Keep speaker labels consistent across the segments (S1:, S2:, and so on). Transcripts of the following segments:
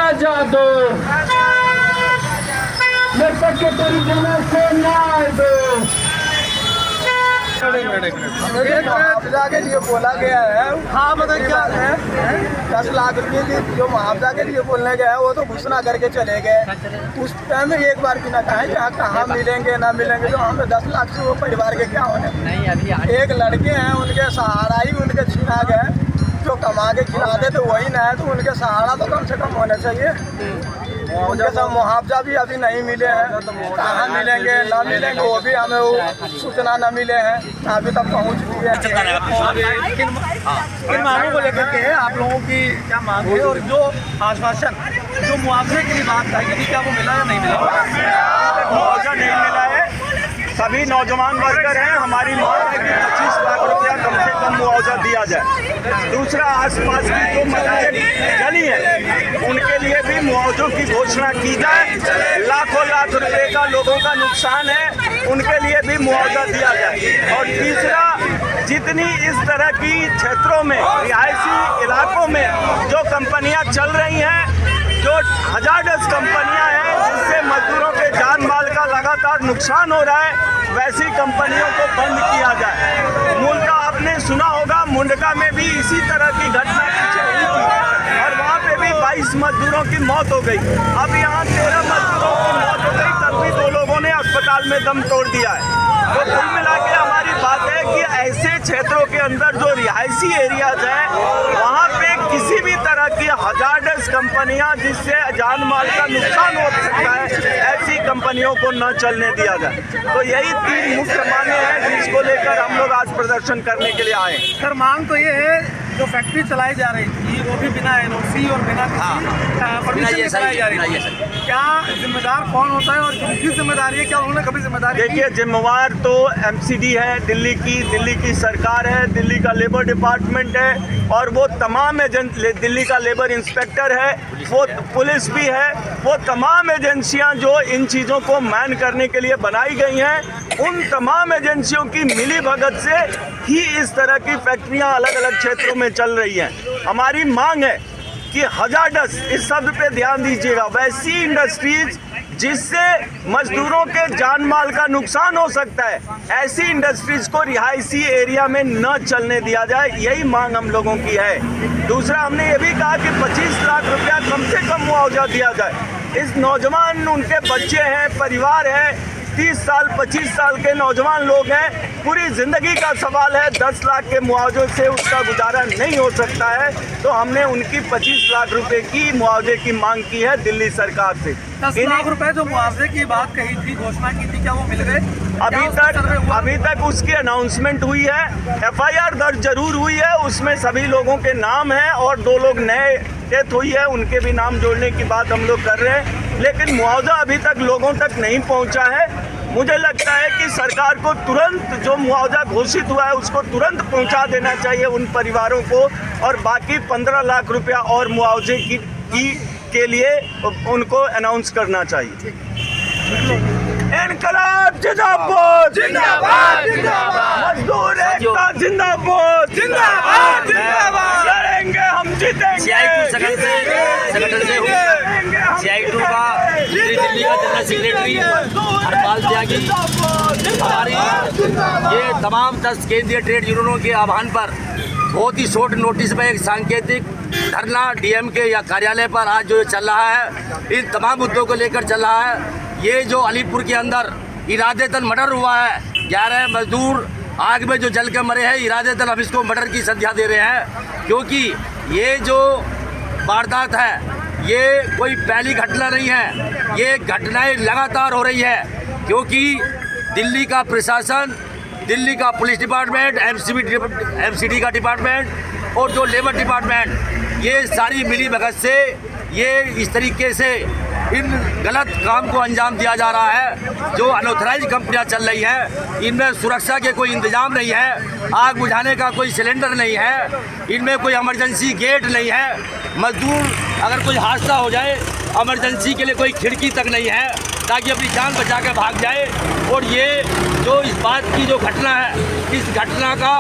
S1: मुआवजा दो, मृतक के परिजनों को न्याय दो।
S2: मुआवजा के लिए बोला गया है। हाँ बताइए क्या है? 10 लाख रुपए की जो मुआवजा के लिए बोलने गया है वो तो घोषणा करके चले गए। उस टाइम में एक बार भी ना कहा कि कहाँ मिलेंगे ना मिलेंगे, तो हमें 10 लाख से वो परिवार के क्या होने। एक लड़के हैं, उनके सहारा ही उनके छीना गए। जो कमा के खिलाते थे वही ना है, तो उनके सहारा तो कम से कम होना चाहिए। उनके सब मुआवजा भी अभी नहीं मिले हैं। कहाँ मिलेंगे ना मिलेंगे वो भी हमें वो सूचना न मिले हैं, अभी तक पहुँच भी है।
S3: किन मांगों को लेकर के आप लोगों की क्या मांग है, और जो आश्वासन जो मुआवजे की बात है क्या वो मिला या नहीं मिला?
S4: मुआवजा नहीं मिला है। सभी नौजवान वर्कर हैं, हमारी मांग है कि 25 लाख रुपया कम से कम मुआवजा दिया जाए। दूसरा, आसपास की जो मस्जिद गली है उनके लिए भी मुआवजों की घोषणा की जाए। लाखों लाख रुपए का लोगों का नुकसान है, उनके लिए भी मुआवजा दिया जाए। और तीसरा, जितनी इस तरह की क्षेत्रों में रिहायशी इलाकों में जो कंपनियां चल रही हैं, जो हजारदस कंपनियां हैं जिससे मजदूरों के जान माल का लगातार नुकसान हो रहा है, वैसी कंपनियों को बंद किया जाए। मूलतः आपने सुना होगा मुंडका में भी इसी तरह की घटना पीछे हुई थी और वहाँ पे भी 22 मजदूरों की मौत हो गई। अब यहाँ 13 मजदूरों की मौत हो गई, तब भी 2 लोगों ने अस्पताल में दम तोड़ दिया है। तो कुल मिला के हमारी बात है कि ऐसे क्षेत्रों के अंदर जो रिहायशी एरियाज हैं वहाँ पे किसी भी तरह की हजारदस कंपनियां जिससे जान माल का नुकसान हो सकता है, ऐसी कंपनियों को न चलने दिया जाए। तो यही 3 मुख्य मांगे हैं जिसको लेकर हम लोग आज प्रदर्शन करने के लिए आए।
S3: सर मांग तो ये है, जो फैक्ट्री चलाई जा रही थी वो भी बिना एनओसी और बिना परमिशन के चलाई जा रही थी। क्या जिम्मेदार कौन होता है और किसकी जिम्मेदारी है? क्या उन्होंने कभी जिम्मेदारी?
S4: देखिए, जिम्मेवार तो MCD है, दिल्ली की सरकार है, दिल्ली का लेबर डिपार्टमेंट है, और वो तमाम दिल्ली का लेबर इंस्पेक्टर है, वो पुलिस भी है। वो तमाम एजेंसियां जो इन चीज़ों को मैन करने के लिए बनाई गई हैं, उन तमाम एजेंसियों की मिली भगत से ही इस तरह की फैक्ट्रियां अलग अलग क्षेत्रों में चल रही हैं। हमारी मांग है कि हजारदस, इस शब्द पे ध्यान दीजिएगा, वैसी इंडस्ट्रीज जिससे मजदूरों के जान माल का नुकसान हो सकता है, ऐसी इंडस्ट्रीज को रिहायशी एरिया में न चलने दिया जाए, यही मांग हम लोगों की है। दूसरा, हमने ये भी कहा कि 25 लाख रुपया कम से कम मुआवजा दिया जाए। इस नौजवान, उनके बच्चे हैं, परिवार है, 30 साल 25 साल के नौजवान लोग हैं, पूरी ज़िंदगी का सवाल है। 10 लाख के मुआवजे से उसका गुजारा नहीं हो सकता है, तो हमने उनकी 25 लाख रुपए की मुआवजे की मांग की है दिल्ली सरकार से।
S3: 10 लाख रुपए जो मुआवजे की बात कही थी, घोषणा की थी, क्या वो मिल गए?
S4: अभी तक उसकी अनाउंसमेंट हुई है, FIR दर्ज जरूर हुई है, उसमें सभी लोगों के नाम हैं और 2 लोग नए डेथ हुई है, उनके भी नाम जोड़ने की बात हम लोग कर रहे हैं, लेकिन मुआवजा अभी तक लोगों तक नहीं पहुंचा है। मुझे लगता है कि सरकार को तुरंत जो मुआवजा घोषित हुआ है उसको तुरंत पहुंचा देना चाहिए उन परिवारों को, और बाकी 15 लाख रुपया और मुआवजे के लिए उनको अनाउंस करना चाहिए। इनकलाब जिंदाबाद, जिंदाबाद, जिंदाबाद, मजदूर एकता जिंदाबाद, जिंदाबाद, जिंदाबाद, लड़ेंगे हम जीतेंगे।
S5: CI2 का दिल्ली का जनरल सेक्रेटरी हरपाल त्यागी, हमारी ये तमाम 10 केंद्रीय ट्रेड यूनियनों के आह्वान पर बहुत ही शॉर्ट नोटिस में एक सांकेतिक धरना DM के या कार्यालय पर आज जो चल रहा है, इन तमाम मुद्दों को लेकर चल रहा है। ये जो अलीपुर के अंदर इरादेतन मर्डर हुआ है, 11 मजदूर आग में जो जल के मरे हैं, इरादेतन हम इसको मर्डर की संज्ञा दे रहे हैं, क्योंकि ये जो वारदात है ये कोई पहली घटना नहीं है, ये घटनाएं लगातार हो रही है, क्योंकि दिल्ली का प्रशासन, दिल्ली का पुलिस डिपार्टमेंट, MCD का डिपार्टमेंट और जो लेबर डिपार्टमेंट, ये सारी मिली भगत से ये इस तरीके से इन गलत काम को अंजाम दिया जा रहा है। जो अनऑथराइज कंपनियां चल रही हैं, इनमें सुरक्षा के कोई इंतजाम नहीं है, आग बुझाने का कोई सिलेंडर नहीं है, इनमें कोई इमरजेंसी गेट नहीं है। मजदूर अगर कोई हादसा हो जाए, इमरजेंसी के लिए कोई खिड़की तक नहीं है ताकि अपनी जान बचा के भाग जाए। और ये जो इस बात की जो घटना है, इस घटना का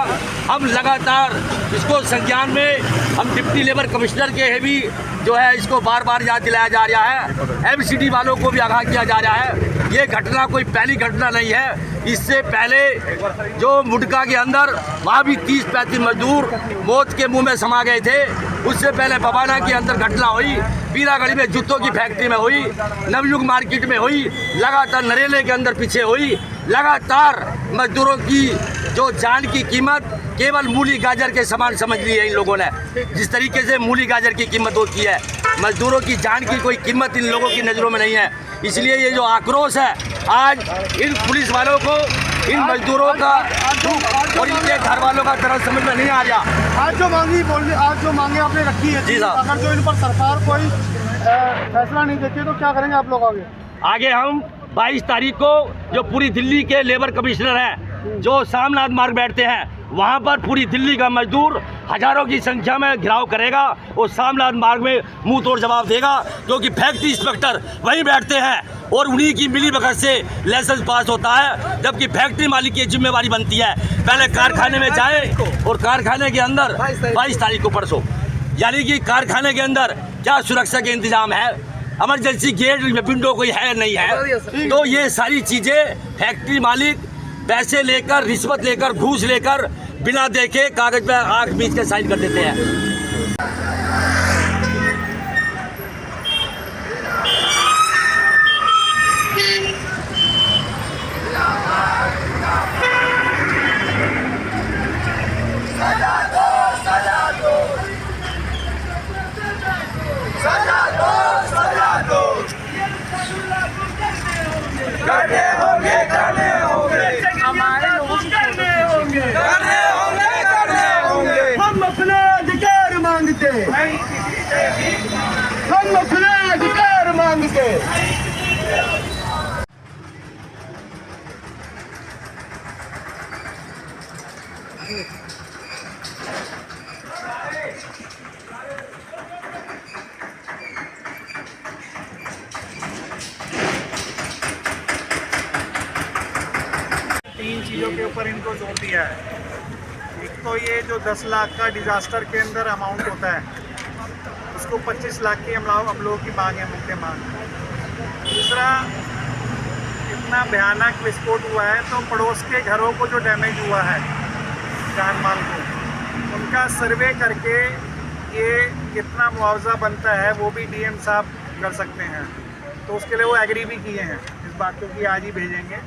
S5: हम लगातार इसको संज्ञान में हम डिप्टी लेबर कमिश्नर के है भी जो है इसको बार बार याद दिलाया जा रहा है। एमसीडी वालों को भी आगाह किया जा रहा है। ये घटना कोई पहली घटना नहीं है। इससे पहले जो मुडका के अंदर वहाँ भी 30-35 मजदूर मौत के मुंह में समा गए थे। उससे पहले बबाना के अंदर घटना हुई, पीरागढ़ी में जूतों की फैक्ट्री में हुई, नवयुग मार्केट में हुई, लगातार नरेले के अंदर पीछे हुई। लगातार मजदूरों की जो जान की कीमत केवल मूली गाजर के समान समझ ली है इन लोगों ने। जिस तरीके से मूली गाजर की कीमत होती है, मजदूरों की जान की कोई कीमत इन लोगों की नज़रों में नहीं है। इसलिए ये जो आक्रोश है आज इन पुलिस वालों को, इन मजदूरों का और इनके घर वालों का तरह समझ में नहीं आ रहा।
S3: आज जो मांगे आपने रखी है,
S5: जी साहब,
S3: अगर जो इन पर सरकार कोई फैसला नहीं देती तो क्या करेंगे आप लोग
S5: आगे? हम 22 तारीख को जो पूरी दिल्ली के लेबर कमिश्नर हैं जो सामनाथ मार्ग बैठते हैं, वहाँ पर पूरी दिल्ली का मजदूर हजारों की संख्या में घेराव करेगा और सामनाथ मार्ग में मुंह तोड़ जवाब देगा, क्योंकि फैक्ट्री इंस्पेक्टर वहीं बैठते हैं और उन्हीं की मिली भगत से लाइसेंस पास होता है, जबकि फैक्ट्री मालिक की जिम्मेवारी बनती है पहले कारखाने में जाए और कारखाने के अंदर 22 तारीख को परसों, यानी कि कारखाने के अंदर क्या सुरक्षा के इंतजाम है, इमरजेंसी गेट विंडो कोई है नहीं है। तो ये सारी चीज़ें फैक्ट्री मालिक पैसे लेकर, रिश्वत लेकर, घूस लेकर बिना देखे कागज पे आंख बीच के साइन कर देते हैं।
S1: हम अपना अधिकार मांगते, हम अपना अधिकार मांगते।
S3: तीन चीज़ों के ऊपर इनको जोर दिया है। एक तो ये जो 10 लाख का डिज़ास्टर के अंदर अमाउंट होता है, उसको 25 लाख की हम लोगों की मांग है, मुख्य मांग। दूसरा, इतना भयानक विस्फोट हुआ है तो पड़ोस के घरों को जो डैमेज हुआ है जान माल को, उनका सर्वे करके ये कितना मुआवजा बनता है वो भी डीएम साहब कर सकते हैं। तो उसके लिए वो एग्री भी किए हैं इस बात को कि आज ही भेजेंगे।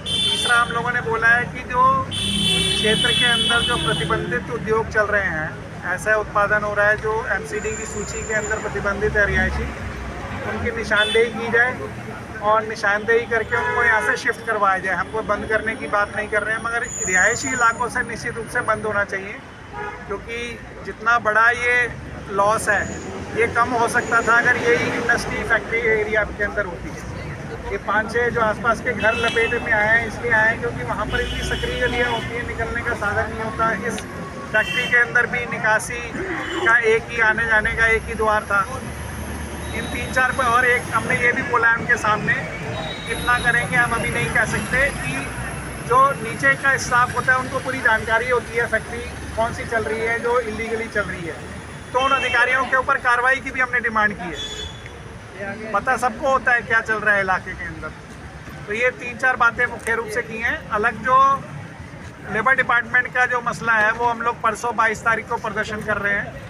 S3: तीसरा, हम लोगों ने बोला है कि जो क्षेत्र के अंदर जो प्रतिबंधित उद्योग चल रहे हैं, ऐसा उत्पादन हो रहा है जो एमसीडी की सूची के अंदर प्रतिबंधित है रिहायशी, उनकी निशानदेही की जाए और निशानदेही करके उनको यहाँ से शिफ्ट करवाया जाए। हमको बंद करने की बात नहीं कर रहे हैं, मगर रिहायशी इलाकों से निश्चित रूप से बंद होना चाहिए, क्योंकि जितना बड़ा ये लॉस है ये कम हो सकता था अगर ये इंडस्ट्री फैक्ट्री एरिया के अंदर होती है। ये 5-6 जो आसपास के घर लपेटे में आए हैं, इसलिए आए हैं क्योंकि वहाँ पर इतनी सक्रिय गलियाँ होती हैं, निकलने का साधन नहीं होता। इस फैक्ट्री के अंदर भी निकासी का एक ही, आने जाने का एक ही द्वार था। इन 3-4 पे और एक हमने ये भी बोला है उनके सामने, कितना करेंगे हम अभी नहीं कह सकते, कि जो नीचे का स्टाफ होता है उनको पूरी जानकारी होती है फैक्ट्री कौन सी चल रही है, जो इलीगली चल रही है। तो उन अधिकारियों के ऊपर कार्रवाई की भी हमने डिमांड की है। पता सबको होता है क्या चल रहा है इलाके के अंदर। तो ये 3-4 बातें मुख्य रूप से की हैं। अलग जो लेबर डिपार्टमेंट का जो मसला है वो हम लोग परसों 22 तारीख को प्रदर्शन कर रहे हैं।